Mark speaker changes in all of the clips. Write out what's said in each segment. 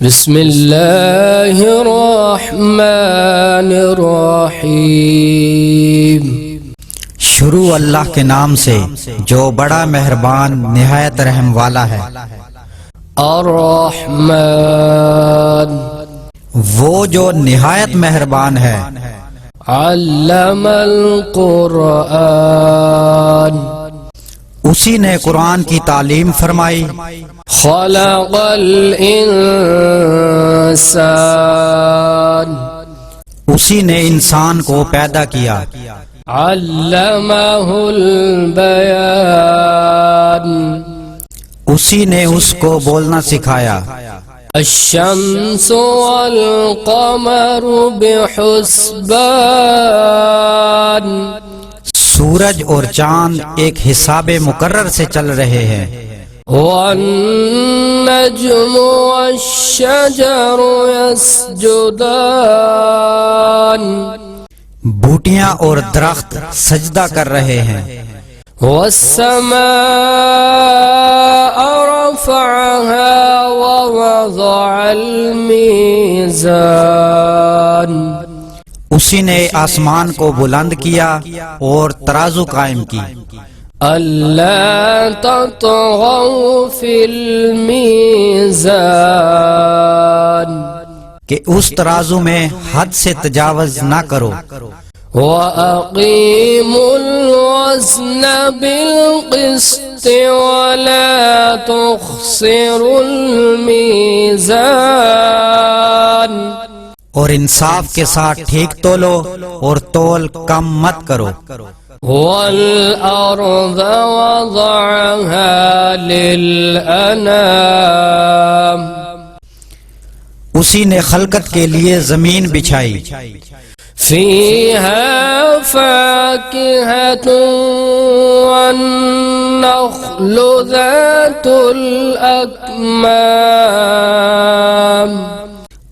Speaker 1: بسم اللہ الرحمن الرحیم۔
Speaker 2: شروع اللہ کے نام سے جو بڑا مہربان نہایت رحم والا ہے۔
Speaker 1: الرحمن،
Speaker 2: وہ جو نہایت مہربان ہے۔
Speaker 1: علم القرآن،
Speaker 2: اسی نے قرآن کی تعلیم فرمائی۔
Speaker 1: خلق الانسان،
Speaker 2: اسی نے انسان کو پیدا کیا۔
Speaker 1: علمہ البیان،
Speaker 2: اسی نے اس کو بولنا سکھایا۔
Speaker 1: الشمس والقمر بحسبان،
Speaker 2: سورج اور چاند ایک حساب مقرر سے چل رہے ہیں۔
Speaker 1: والنجم والشجر يسجدان،
Speaker 2: بوٹیاں اور درخت سجدہ کر رہے ہیں۔
Speaker 1: والسماء رفعها ووضع الميزان،
Speaker 2: اسی نے آسمان کو بلند کیا اور ترازو قائم کی۔
Speaker 1: ألا تطغوا في الميزان،
Speaker 2: کہ اس ترازو میں حد سے تجاوز نہ کرو۔
Speaker 1: وأقيموا الوزن بالقسط ولا تخسروا الميزان،
Speaker 2: اور انصاف کے ساتھ ٹھیک تولو اور تول کم مت کرو۔
Speaker 1: والأرض وضعها للأنام،
Speaker 2: اسی نے خلقت کے لیے زمین بچھائی۔
Speaker 1: فيها فاكهة والنخل ذات الأكمام،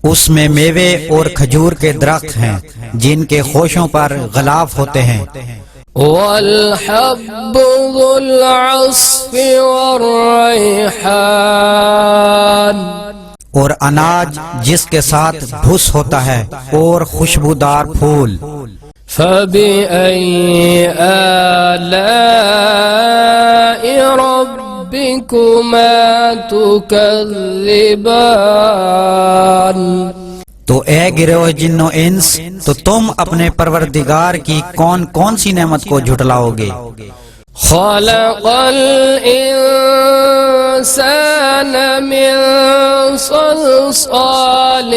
Speaker 2: اس میں میوے اور کھجور کے درخت ہیں جن کے خوشوں پر غلاف ہوتے ہیں۔
Speaker 1: والحب ذو العصف والریحان،
Speaker 2: اور اناج جس کے ساتھ بھس ہوتا ہے اور خوشبودار پھول۔
Speaker 1: فبأي آلاء ربكما تكذبان،
Speaker 2: تو اے گروہ جن و انس، تو تم اپنے پروردگار کی کون کون سی نعمت کو جھٹلاؤ گے؟
Speaker 1: خلق الإنسان من صلصال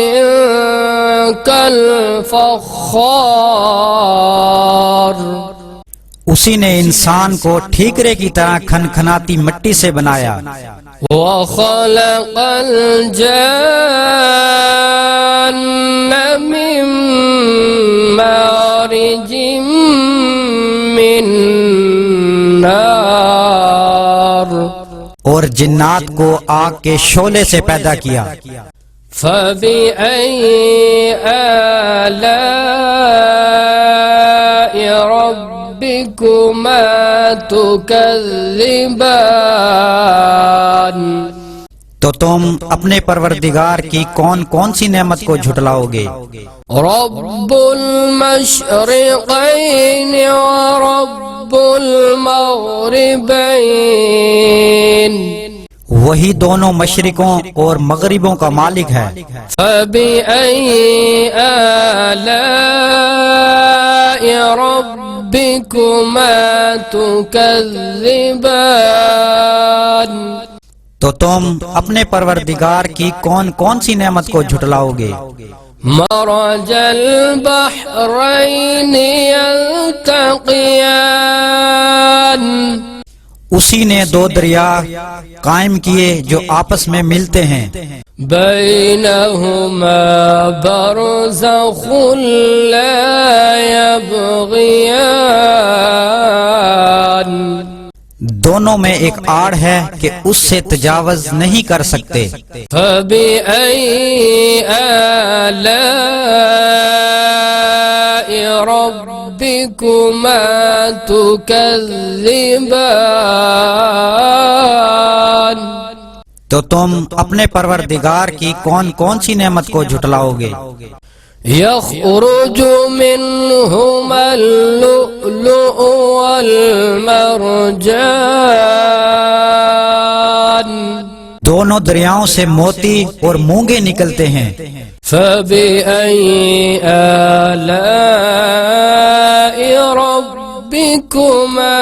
Speaker 1: كالفخار،
Speaker 2: اسی نے انسان کو ٹھیکرے کی طرح کھنکھناتی مٹی سے بنایا۔
Speaker 1: وخلق الجان من مارج من نار،
Speaker 2: اور جنات کو آگ کے شعلے سے پیدا کیا۔
Speaker 1: فبأي آلاء ربكما تكذبان،
Speaker 2: تو تم اپنے پروردگار کی کون کون سی نعمت کو جھٹلاؤ گے؟
Speaker 1: رب المشرقين ورب المغربين،
Speaker 2: وہی دونوں مشرقوں اور مغربوں کا مالک ہے۔
Speaker 1: فبأي آلاء ربكما تكذبان،
Speaker 2: تو تم اپنے پروردگار کی کون کون سی نعمت کو جھٹلاؤ گے؟
Speaker 1: مرج البحرين يلتقيان،
Speaker 2: اسی نے دو دریا قائم کیے جو آپس میں ملتے ہیں۔
Speaker 1: بينهما برزخ لا يبغيان،
Speaker 2: دونوں میں ایک آڑ ہے کہ اس سے تجاوز نہیں کر سکتے۔
Speaker 1: فبأي آلاء ربكما تكذبان،
Speaker 2: تو تم اپنے پروردگار کی کون کون سی نعمت کو جھٹلاؤ گے؟
Speaker 1: يخرج منهما اللؤلؤ والمرجان
Speaker 2: دونوں دریاؤں سے موتی اور مونگے نکلتے ہیں۔
Speaker 1: فبأي آلاء ربكما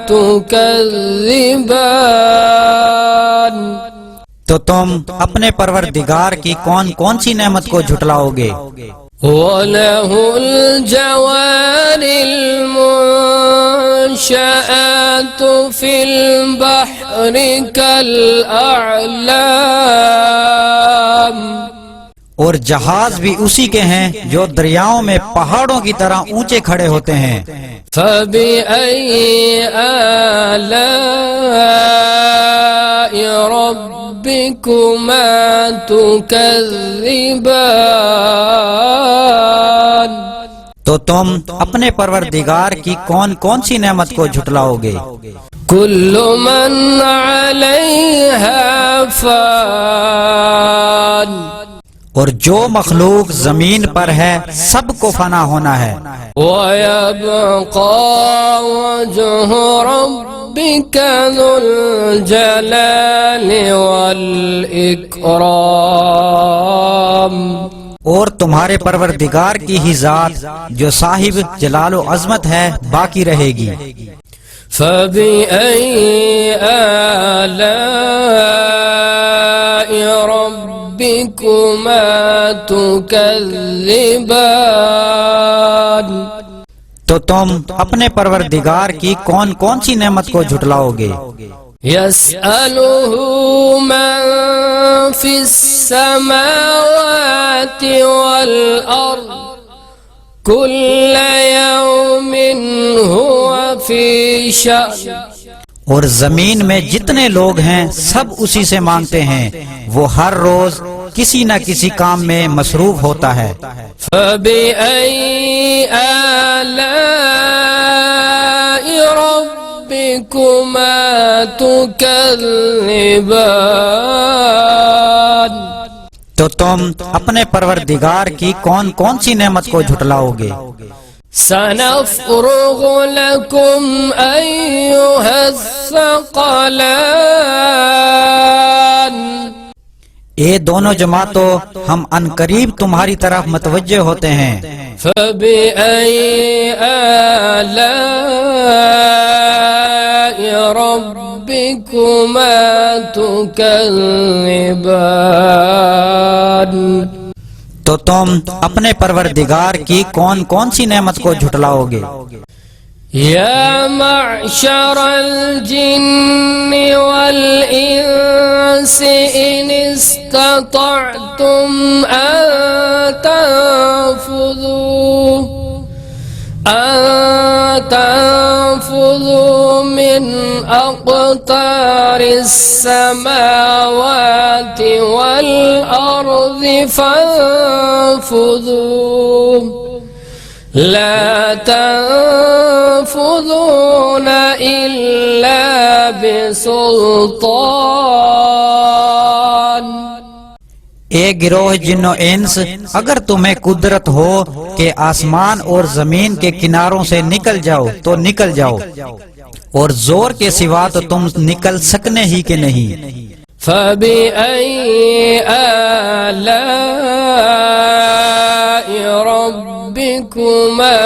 Speaker 1: تكذبان
Speaker 2: تو تم اپنے پروردگار کی کون کون سی نعمت کو جھٹلاؤ گے؟
Speaker 1: وَلَهُ الْجَوَارِ الْمُنشَآتُ فِي الْبَحْرِ كَالْأَعْلَامِ
Speaker 2: اور جہاز بھی اسی کے ہیں جو دریاؤں میں پہاڑوں کی طرح اونچے کھڑے ہوتے ہیں۔
Speaker 1: فَبِأَيِّ آلَاءِ رَبِّكُمَا تُكَذِّبَانِ
Speaker 2: تو تم اپنے پروردگار کی کون کون سی نعمت کو جھٹلاؤ گے؟
Speaker 1: كُلُّ مَنْ عَلَيْهَا فَانٍ
Speaker 2: اور جو مخلوق زمین پر ہے سب کو فنا ہونا ہے۔
Speaker 1: وَيَبْقَى وَجْهُ رَبِّكَ ذُو الْجَلَالِ وَالْإِكْرَامِ
Speaker 2: اور تمہارے پروردگار کی ہی ذات جو صاحب جلال و عظمت ہے باقی رہے گی۔
Speaker 1: فَبِأَيِّ آلَاءِ رَبِّكُمَا تُكَذِّبَانِ
Speaker 2: تو تم اپنے پروردگار کی کون کون سی نعمت کو جھٹلاؤ گے؟
Speaker 1: يَسْأَلُهُ مَن فِي السَّمَاوَاتِ وَالْأَرْضِ كُلَّ يَوْمٍ هُوَ فِي شَأْنٍ
Speaker 2: اور زمین میں جتنے لوگ ہیں سب اسی سے مانگتے ہیں، وہ ہر روز کسی نہ کسی کام میں مصروف ہوتا ہے۔
Speaker 1: فَبِأَيِّ آلَاءِ رَبِّكُمَا تُكَذِّبَانِ
Speaker 2: تو تم اپنے پروردگار کی کون کون سی نعمت کو جھٹلاؤ گے؟
Speaker 1: سَنَفْرُغُ لَكُمْ أَيُّهَا الثَّقَلَانِ
Speaker 2: اے دونوں جماعتوں، ہم عنقریب تمہاری طرف متوجہ ہوتے ہیں۔
Speaker 1: فَبِأَيِّ آلَاءِ رَبِّكُمَا تُكَذِّبَانِ
Speaker 2: تو تم اپنے پروردگار کی کون کون سی نعمت کو جھٹلاؤ گے؟
Speaker 1: يا معشر الجن والإنس إن استطعتم أن تنفذوا من أقطار السماوات والأرض فانفذوا لا تنفذون إلا بسلطان
Speaker 2: اے گروہ جن و انس، اگر تمہیں قدرت ہو کہ آسمان اور زمین کے کناروں سے نکل جاؤ تو نکل جاؤ، اور زور کے سوا تو تم نکل سکنے ہی کے نہیں۔
Speaker 1: فَبِأَيِّ آلَاءِ رَبِّكُمَا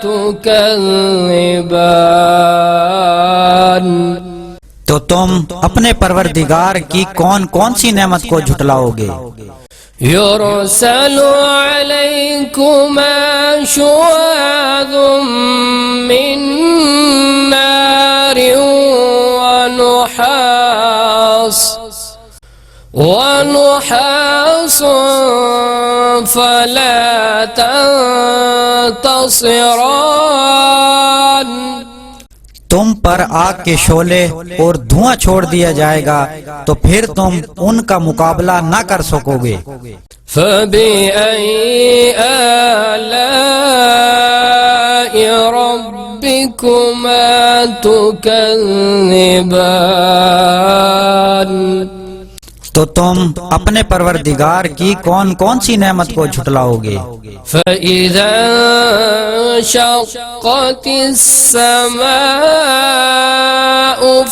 Speaker 1: تُكَذِّبَانِ
Speaker 2: تو تم اپنے پروردگار کی کون کون سی نعمت کو جھٹلاؤ گے؟
Speaker 1: يُرْسَلُ عَلَيْكُمَا شُوَاظٌ مِّن نَّارٍ ونحاس فلا تنتصران
Speaker 2: تم پر آگ کے شعلے اور دھواں چھوڑ دیا جائے گا تو پھر تم ان کا مقابلہ نہ کر سکو گے۔
Speaker 1: فَبِأَيِّ آلَاءِ رَبِّكُمَا تُكَذِّبَانِ
Speaker 2: تو تم اپنے پروردگار کی کون کون سی نعمت کو جھٹلاؤ گے؟
Speaker 1: فَإِذَا انشَقَّتِ السَّمَاءُ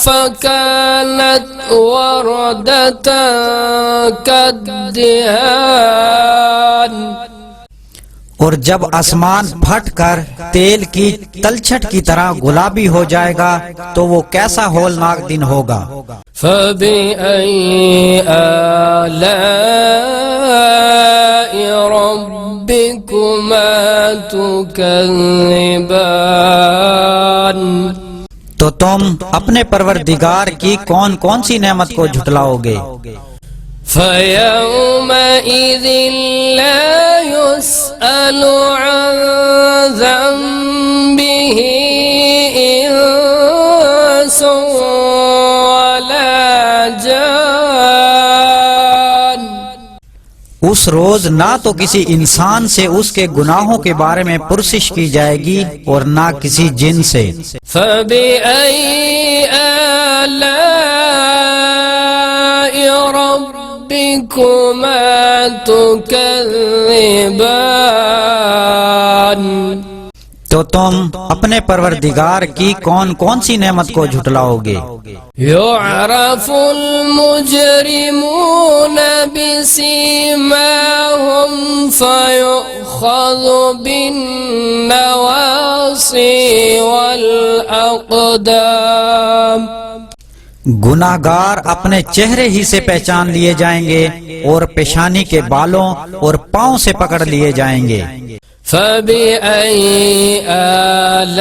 Speaker 1: فَكَانَتْ وَرْدَةً كَالدِّهَانِ
Speaker 2: اور جب آسمان پھٹ کر تیل کی تلچھٹ کی طرح گلابی ہو جائے گا تو وہ کیسا ہولناک دن ہوگا۔
Speaker 1: فَبِأَيِّ آلَاءِ رَبِّكُمَا تُكَذِّبَانِ
Speaker 2: تو تم اپنے پروردگار کی کون کون سی نعمت کو جھٹلاؤ گے؟
Speaker 1: فَيَوْمَئِذٍ لَا يُسْأَلُ عَنْ ذَنبِهِ إِنسٌ وَلَا جَانٌ
Speaker 2: اس روز نہ تو کسی انسان سے اس کے گناہوں کے بارے میں پرسش کی جائے گی اور نہ کسی جن سے۔
Speaker 1: فَبِأَيِّ آلَاءِ رَبِّكُمَا تُكَذِّبَانِ
Speaker 2: تو تم اپنے پروردگار کی کون کون سی نعمت کو جھٹلاؤ گے؟
Speaker 1: يُعْرَفُ الْمُجْرِمُونَ بِسِيمَاهُمْ فَيُؤْخَذُ بِالنَّوَاصِي وَالْأَقْدَامِ
Speaker 2: گناہگار اپنے چہرے ہی سے پہچان لیے جائیں گے اور پیشانی کے بالوں اور پاؤں سے پکڑ لیے جائیں گے۔
Speaker 1: فَبِأَيِّ آلَاءِ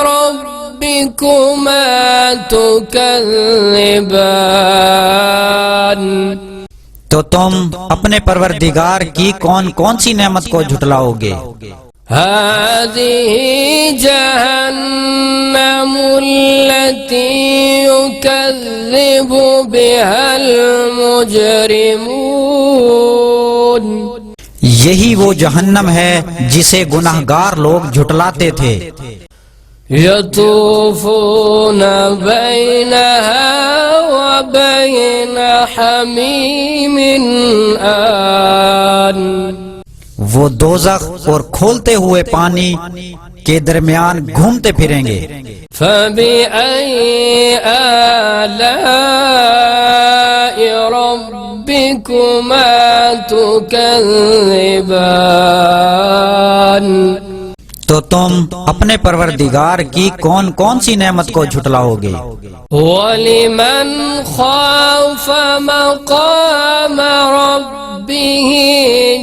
Speaker 1: رَبِّكُمَا تُكَذِّبَانِ
Speaker 2: تو تم اپنے پروردگار کی کون کون سی نعمت کو جھٹلاؤ گے؟
Speaker 1: هَذِهِ جَهَنَّمُ الَّتِي يُكَذِّبُ بِهَا الْمُجْرِمُونَ
Speaker 2: یہی وہ جہنم ہے جسے گناہگار لوگ جھٹلاتے تھے۔
Speaker 1: يَطُوفُونَ بَيْنَهَا وَبَيْنَ حَمِيمٍ آنٍ
Speaker 2: وہ دوزخ اور کھولتے ہوئے پانی کے درمیان گھومتے پھریں گے۔
Speaker 1: فَبِأَيِّ آلَاءِ رَبِّكُمَا تُكَذِّبَانِ
Speaker 2: تو تم اپنے پروردگار کی کون کون سی نعمت کو جھٹلاؤ گے؟
Speaker 1: وَلِمَنْ خَافَ مَقَامَ رَبِّهِ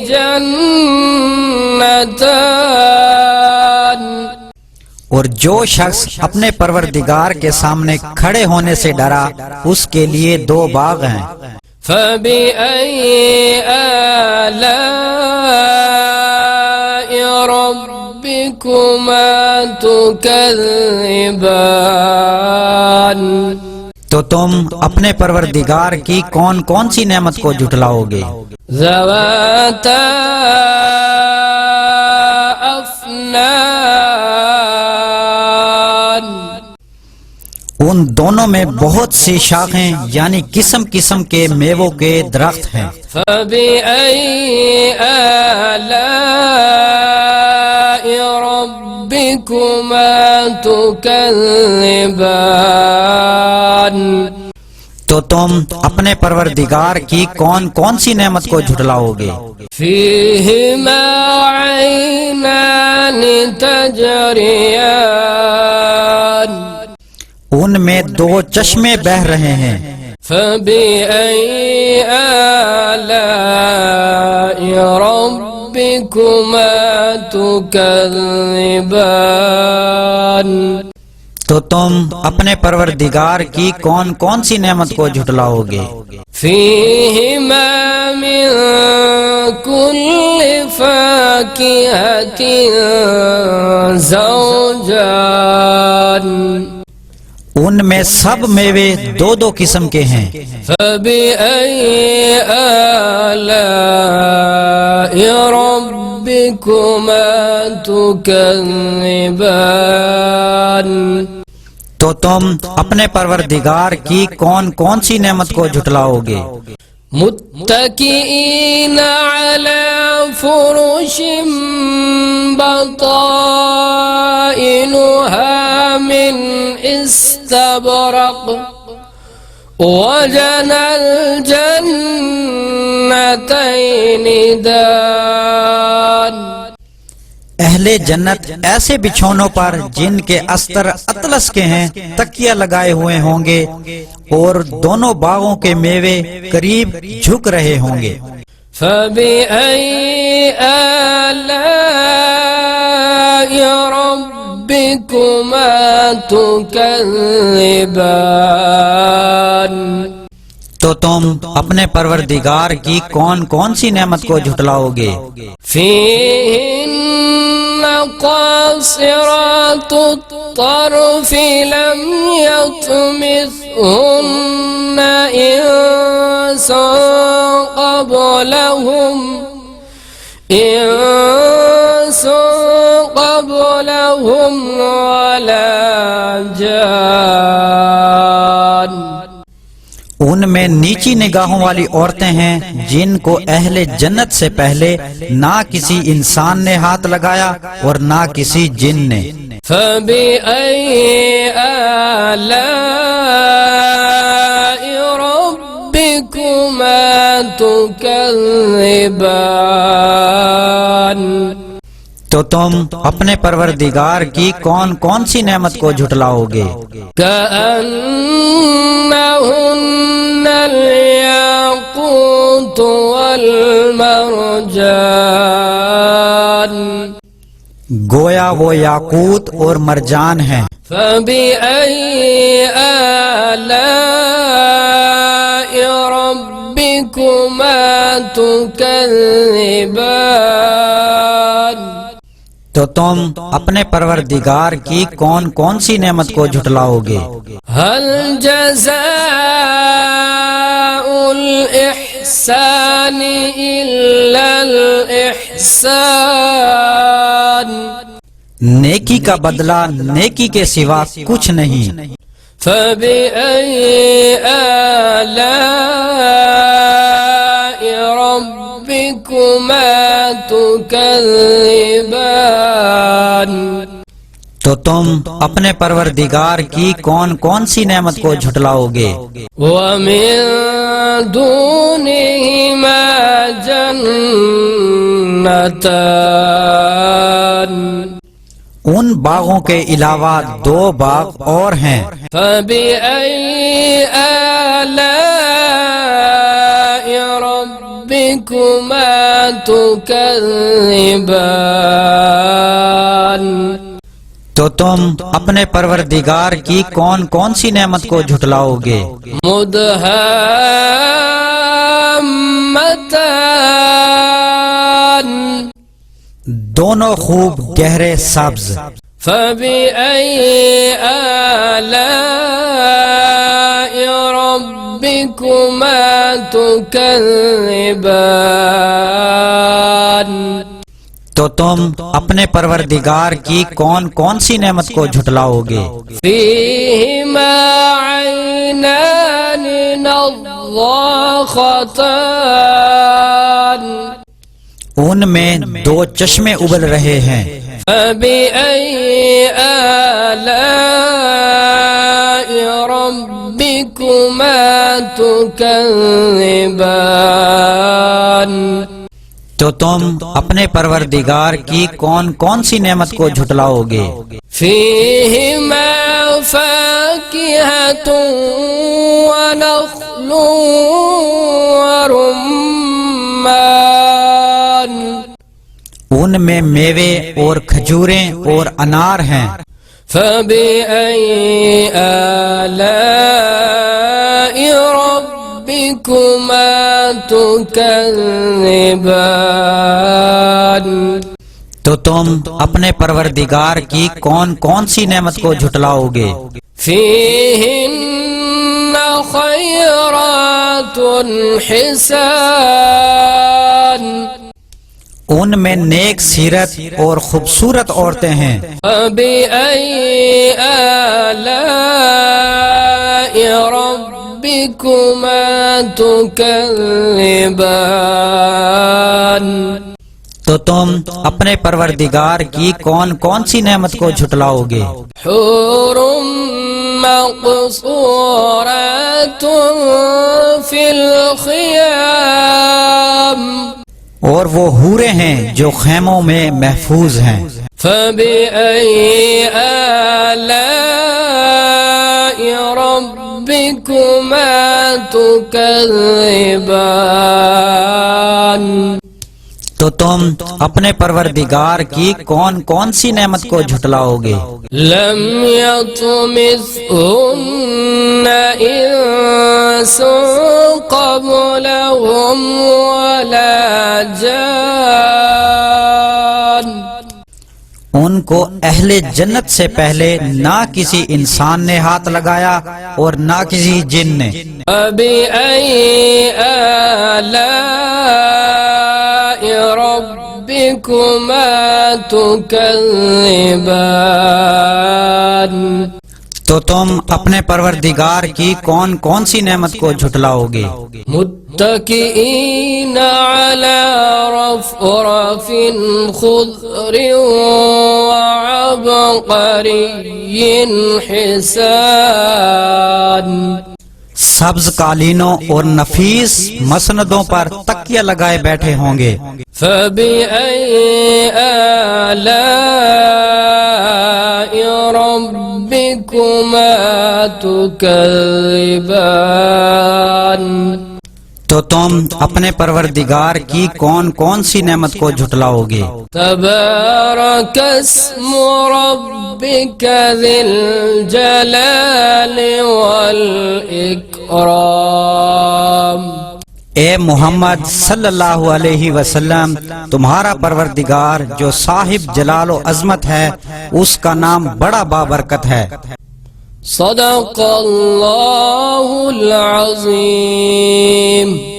Speaker 1: جَنَّتَانِ
Speaker 2: اور جو شخص اپنے پروردگار کے سامنے کھڑے ہونے سے ڈرا اس کے لیے دو باغ ہیں۔
Speaker 1: فَبِأَيِّ آلَاءِ رَبِّكُمَا تُكَذِّبَانِ تو
Speaker 2: تم اپنے پروردگار کی کون کون سی نعمت کو جھٹلاؤ گے؟
Speaker 1: ذَوَاتَا أَفْنَانٍ
Speaker 2: ان دونوں میں بہت سی شاخیں یعنی قسم قسم کے میووں کے درخت ہیں۔
Speaker 1: فَبِأَيِّ آلَاءِ رَبِّكُمَا تُكَذِّبَانِ
Speaker 2: تو تم اپنے پروردگار کی کون کون سی نعمت کو جھٹلاؤ گے؟
Speaker 1: فِيهِمَا عَيْنَانِ تَجْرِيَانِ
Speaker 2: ان میں دو چشمے بہہ رہے ہیں۔
Speaker 1: فَبِأَيِّ آلَاءِ رَبِّكُمَا تُكَذِّبَانِ
Speaker 2: تو تم اپنے پروردگار کی کون کون سی نعمت کو جھٹلاؤ گے؟
Speaker 1: فِيهِمَا مِن كُلِّ فَاكِهَةٍ زَوْجَانِ
Speaker 2: ان میں سب میوے دو دو قسم کے ہیں۔
Speaker 1: فَبِأَيِّ آلَاءِ رَبِّكُمَا تُكَذِّبَانِ
Speaker 2: تو تو تم اپنے پروردگار کی کون کون سی نعمت کو جھٹلاؤ گے؟
Speaker 1: متكئين على فرش بطائنها من استبرق وجنى الجنتين دان۔
Speaker 2: اہل جنت ایسے بچھونوں پر جن کے استر اطلس کے ہیں تکیہ لگائے ہوئے ہوں گے اور دونوں باغوں کے میوے قریب جھک رہے ہوں گے۔
Speaker 1: فبأي آلاء ربكما تكذبان؟
Speaker 2: تو تم اپنے پروردگار کی کون کون سی نعمت کو جھٹلاؤ گے؟
Speaker 1: فيهن قاصرات الطرف لم يطمثهن إنس قبلهم ولا جان۔
Speaker 2: ان میں نیچی نگاہوں والی عورتیں ہیں جن کو اہل جنت سے پہلے نہ کسی انسان نے ہاتھ لگایا اور نہ کسی جن نے۔
Speaker 1: فبأي آلاء ربكما تكذبان؟
Speaker 2: تو تم اپنے پروردگار کی کون کون سی نعمت کو جھٹلاؤ گے؟
Speaker 1: كأنهن الياقوت والمرجان،
Speaker 2: گویا وہ یاقوت اور مرجان ہیں۔
Speaker 1: فبأي آلاء ربكما تكذبان؟
Speaker 2: تو تم اپنے پروردگار کی کون کون سی نعمت کو جھٹلاؤ گے؟
Speaker 1: هل جزاء الإحسان إلا الإحسان؟
Speaker 2: نیکی کا بدلہ نیکی کے سوا کچھ نہیں۔
Speaker 1: فبأي آلاء ربكما تكذبان؟
Speaker 2: تو تم اپنے پروردگار کی کون کون سی نعمت کو جھٹلاؤ گے؟
Speaker 1: ومن دونهما جنتان،
Speaker 2: ان باغوں کے علاوہ دو باغ اور ہیں۔
Speaker 1: فبأي آلاء ربكما تكذبان؟
Speaker 2: تو تم اپنے پروردگار کی کون کون سی نعمت کو جھٹلاؤ گے؟
Speaker 1: مدهامتان،
Speaker 2: دونوں خوب گہرے سبز۔
Speaker 1: فبأي آلاء ربكما تكذبان؟
Speaker 2: تو تم اپنے پروردگار کی کون کون سی نعمت کو جھٹلاؤ گے؟
Speaker 1: فيهما عينان نضاختان،
Speaker 2: ان میں دو چشمے ابل رہے ہیں۔
Speaker 1: فبأي آلاء ربكما تكذبان؟
Speaker 2: تو تم اپنے پروردگار کی کون کون سی نعمت کو جھٹلاؤ گے؟
Speaker 1: فيهما فاكهة ونخل ورمان،
Speaker 2: ان میں میوے اور کھجوریں اور انار ہیں۔
Speaker 1: فبأي آلاء ربكما تكذبان؟
Speaker 2: تو تم اپنے پروردگار کی کون کون سی نعمت کو جھٹلاؤ گے؟
Speaker 1: فيهن خيرات حسان،
Speaker 2: ان میں نیک سیرت اور خوبصورت عورتیں ہیں۔
Speaker 1: فبأي آلاء ربكما تكذبان
Speaker 2: تو تم اپنے پروردگار کی کون کون سی نعمت کو جھٹلاؤ گے؟
Speaker 1: حور مقصورات في الخيام
Speaker 2: اور وہ حوریں ہیں جو خیموں میں محفوظ ہیں۔
Speaker 1: فبأي آلاء ربكما تكذبان
Speaker 2: تو تم اپنے پروردگار کی کون کون سی نعمت کو جھٹلاؤ گے؟
Speaker 1: لم يطمثهن إنس قبلهم ولا جان
Speaker 2: ان کو اہل جنت سے پہلے نہ کسی انسان نے ہاتھ لگایا اور نہ کسی جن نے۔
Speaker 1: فبأي آلاء ربكما تكذبان
Speaker 2: تو تم اپنے پروردگار کی کون کون سی نعمت کو جھٹلاؤ گے؟
Speaker 1: متكئين على رفرف خضر وعبقري حسان
Speaker 2: سبز قالینوں اور نفیس مسندوں پر تکیہ لگائے بیٹھے ہوں گے۔
Speaker 1: فبأي آلاء ربكما تكذبان
Speaker 2: تو تم اپنے پروردگار کی کون کون سی نعمت کو جھٹلاؤ گے؟
Speaker 1: تبارك اسم ربك ذي الجلال والإكرام
Speaker 2: اے محمد صلی اللہ علیہ وسلم، تمہارا پروردگار جو صاحب جلال و عظمت ہے اس کا نام بڑا بابرکت ہے۔
Speaker 1: صدق اللہ العظیم۔